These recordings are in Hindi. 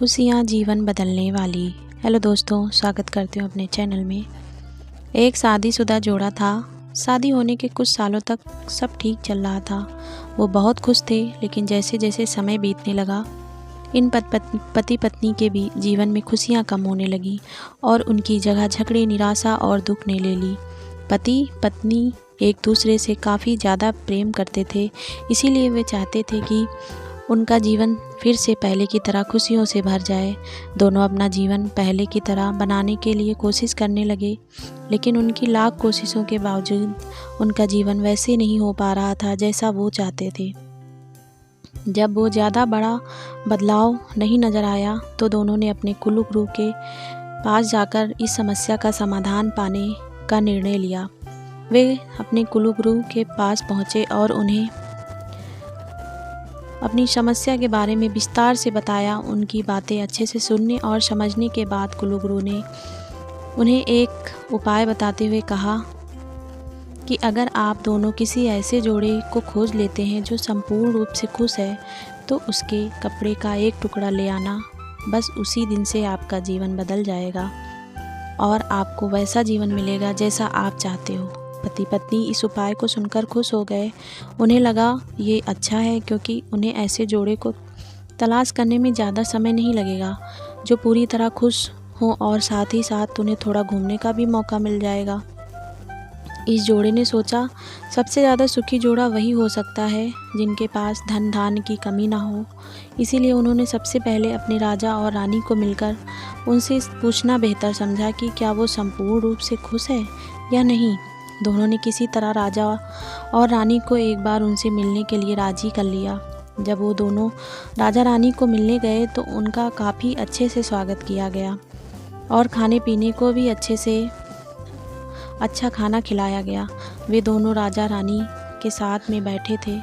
खुशियाँ जीवन बदलने वाली। हेलो दोस्तों, स्वागत करती हूँ अपने चैनल में। एक शादीशुदा जोड़ा था। शादी होने के कुछ सालों तक सब ठीक चल रहा था। वो बहुत खुश थे, लेकिन जैसे जैसे समय बीतने लगा इन पति पत्नी के भी जीवन में खुशियाँ कम होने लगी और उनकी जगह झगड़े, निराशा और दुख ने ले ली। पति पत्नी एक दूसरे से काफ़ी ज़्यादा प्रेम करते थे, इसीलिए वे चाहते थे कि उनका जीवन फिर से पहले की तरह खुशियों से भर जाए। दोनों अपना जीवन पहले की तरह बनाने के लिए कोशिश करने लगे, लेकिन उनकी लाख कोशिशों के बावजूद उनका जीवन वैसे नहीं हो पा रहा था जैसा वो चाहते थे। जब वो ज़्यादा बड़ा बदलाव नहीं नज़र आया तो दोनों ने अपने कुल्लू गुरु के पास जाकर इस समस्या का समाधान पाने का निर्णय लिया। वे अपने कुल्लू गुरु के पास पहुँचे और उन्हें अपनी समस्या के बारे में विस्तार से बताया। उनकी बातें अच्छे से सुनने और समझने के बाद कुल्लू गुरु ने उन्हें एक उपाय बताते हुए कहा कि अगर आप दोनों किसी ऐसे जोड़े को खोज लेते हैं जो संपूर्ण रूप से खुश है, तो उसके कपड़े का एक टुकड़ा ले आना। बस उसी दिन से आपका जीवन बदल जाएगा और आपको वैसा जीवन मिलेगा जैसा आप चाहते हो। पति पत्नी इस उपाय को सुनकर खुश हो गए। उन्हें लगा ये अच्छा है, क्योंकि उन्हें ऐसे जोड़े को तलाश करने में ज़्यादा समय नहीं लगेगा जो पूरी तरह खुश हो, और साथ ही साथ उन्हें थोड़ा घूमने का भी मौका मिल जाएगा। इस जोड़े ने सोचा, सबसे ज़्यादा सुखी जोड़ा वही हो सकता है जिनके पास धन धान्य की कमी ना हो। इसीलिए उन्होंने सबसे पहले अपने राजा और रानी को मिलकर उनसे पूछना बेहतर समझा कि क्या वो संपूर्ण रूप से खुश है या नहीं। दोनों ने किसी तरह राजा और रानी को एक बार उनसे मिलने के लिए राजी कर लिया। जब वो दोनों राजा रानी को मिलने गए तो उनका काफ़ी अच्छे से स्वागत किया गया और खाने पीने को भी अच्छा खाना खिलाया गया। वे दोनों राजा रानी के साथ में बैठे थे।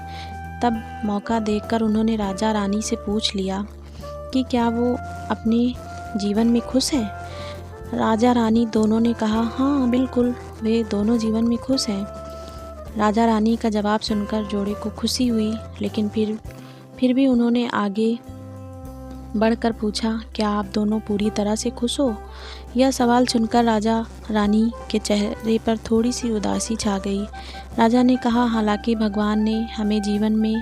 तब मौका देखकर उन्होंने राजा रानी से पूछ लिया कि क्या वो अपने जीवन में खुश हैं। राजा रानी दोनों ने कहा, हाँ बिल्कुल, वे दोनों जीवन में खुश हैं। राजा रानी का जवाब सुनकर जोड़े को खुशी हुई, लेकिन फिर भी उन्होंने आगे बढ़कर पूछा, क्या आप दोनों पूरी तरह से खुश हो? यह सवाल सुनकर राजा रानी के चेहरे पर थोड़ी सी उदासी छा गई। राजा ने कहा, हालांकि भगवान ने हमें जीवन में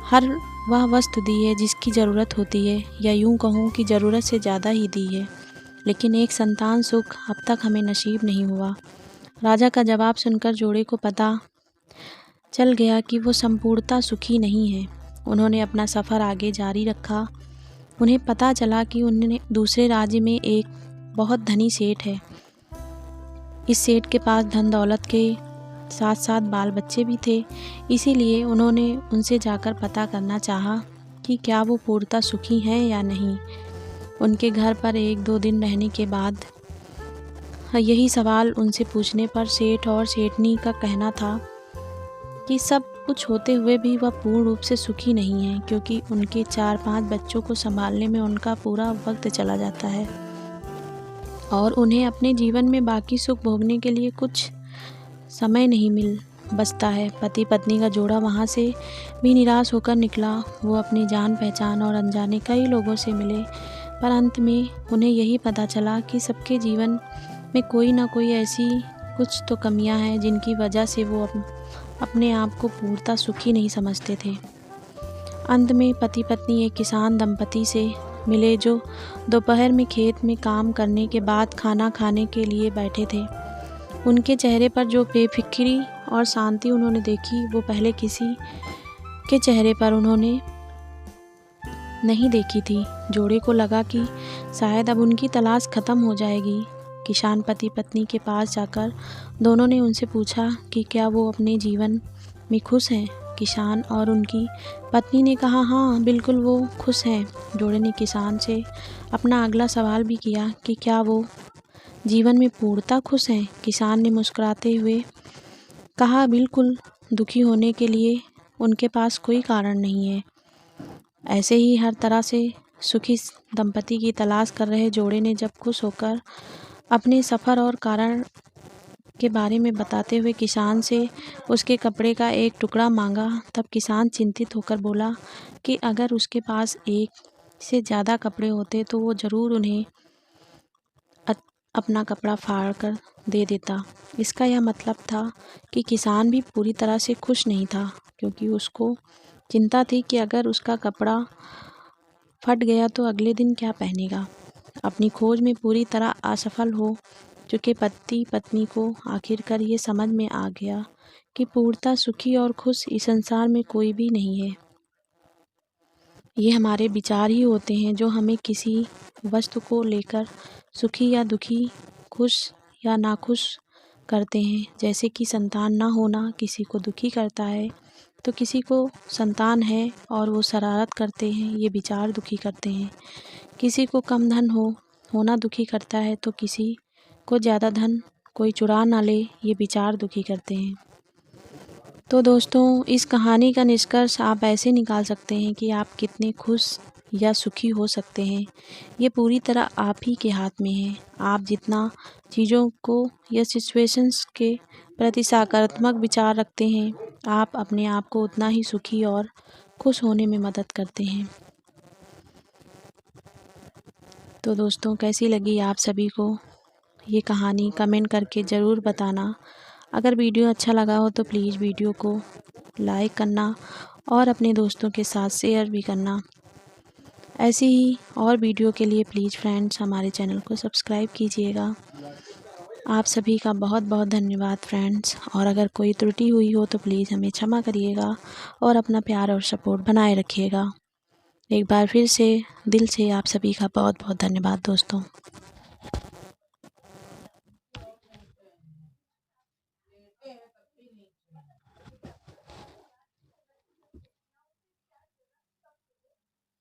हर वह वस्तु दी है जिसकी ज़रूरत होती है, या यूँ कहूँ कि ज़रूरत से ज़्यादा ही दी है, लेकिन एक संतान सुख अब तक हमें नसीब नहीं हुआ। राजा का जवाब सुनकर जोड़े को पता चल गया कि वो संपूर्णतः सुखी नहीं है। उन्होंने अपना सफ़र आगे जारी रखा। उन्हें पता चला कि उन्हें दूसरे राज्य में एक बहुत धनी सेठ है। इस सेठ के पास धन दौलत के साथ साथ बाल बच्चे भी थे। इसीलिए उन्होंने उनसे जाकर पता करना चाहा कि क्या वो पूर्णतः सुखी हैं या नहीं। उनके घर पर 1-2 दिन रहने के बाद यही सवाल उनसे पूछने पर सेठ और सेठनी का कहना था कि सब कुछ होते हुए भी वह पूर्ण रूप से सुखी नहीं है, क्योंकि उनके 4-5 बच्चों को संभालने में उनका पूरा वक्त चला जाता है और उन्हें अपने जीवन में बाकी सुख भोगने के लिए कुछ समय नहीं मिल बचता है। पति पत्नी का जोड़ा वहाँ से भी निराश होकर निकला। वो अपनी जान पहचान और अनजाने कई लोगों से मिले, पर अंत में उन्हें यही पता चला कि सबके जीवन में कोई ना कोई ऐसी कुछ तो कमियां हैं जिनकी वजह से वो अपने आप को पूर्णतः सुखी नहीं समझते थे। अंत में पति पत्नी एक किसान दंपति से मिले जो दोपहर में खेत में काम करने के बाद खाना खाने के लिए बैठे थे। उनके चेहरे पर जो बेफिक्री और शांति उन्होंने देखी, वो पहले किसी के चेहरे पर उन्होंने नहीं देखी थी। जोड़े को लगा कि शायद अब उनकी तलाश खत्म हो जाएगी। किसान पति पत्नी के पास जाकर दोनों ने उनसे पूछा कि क्या वो अपने जीवन में खुश हैं। किसान और उनकी पत्नी ने कहा, हाँ बिल्कुल, वो खुश हैं। जोड़े ने किसान से अपना अगला सवाल भी किया कि क्या वो जीवन में पूर्णतः खुश हैं। किसान ने मुस्कुराते हुए कहा, बिल्कुल, दुखी होने के लिए उनके पास कोई कारण नहीं है। ऐसे ही हर तरह से सुखी दंपति की तलाश कर रहे जोड़े ने जब खुश होकर अपने सफ़र और कारण के बारे में बताते हुए किसान से उसके कपड़े का एक टुकड़ा मांगा, तब किसान चिंतित होकर बोला कि अगर उसके पास एक से ज़्यादा कपड़े होते तो वो ज़रूर उन्हें अपना कपड़ा फाड़ कर दे देता। इसका यह मतलब था कि किसान भी पूरी तरह से खुश नहीं था, क्योंकि उसको चिंता थी कि अगर उसका कपड़ा फट गया तो अगले दिन क्या पहनेगा। अपनी खोज में पूरी तरह असफल हो चुके पति पत्नी को आखिरकार ये समझ में आ गया कि पूर्णतः सुखी और खुश इस संसार में कोई भी नहीं है। ये हमारे विचार ही होते हैं जो हमें किसी वस्तु को लेकर सुखी या दुखी, खुश या नाखुश करते हैं। जैसे कि संतान ना होना किसी को दुखी करता है, तो किसी को संतान है और वो शरारत करते हैं, ये विचार दुखी करते हैं। किसी को कम धन होना दुखी करता है, तो किसी को ज़्यादा धन कोई चुरा ना ले, ये विचार दुखी करते हैं। तो दोस्तों, इस कहानी का निष्कर्ष आप ऐसे निकाल सकते हैं कि आप कितने खुश या सुखी हो सकते हैं, ये पूरी तरह आप ही के हाथ में है। आप जितना चीज़ों को या सिचुएशंस के प्रति सकारात्मक विचार रखते हैं, आप अपने आप को उतना ही सुखी और खुश होने में मदद करते हैं। तो दोस्तों, कैसी लगी आप सभी को ये कहानी, कमेंट करके ज़रूर बताना। अगर वीडियो अच्छा लगा हो तो प्लीज़ वीडियो को लाइक करना और अपने दोस्तों के साथ शेयर भी करना। ऐसी ही और वीडियो के लिए प्लीज़ फ्रेंड्स हमारे चैनल को सब्सक्राइब कीजिएगा। आप सभी का बहुत बहुत धन्यवाद फ्रेंड्स, और अगर कोई त्रुटि हुई हो तो प्लीज़ हमें क्षमा करिएगा और अपना प्यार और सपोर्ट बनाए रखिएगा। एक बार फिर से दिल से आप सभी का बहुत बहुत धन्यवाद दोस्तों।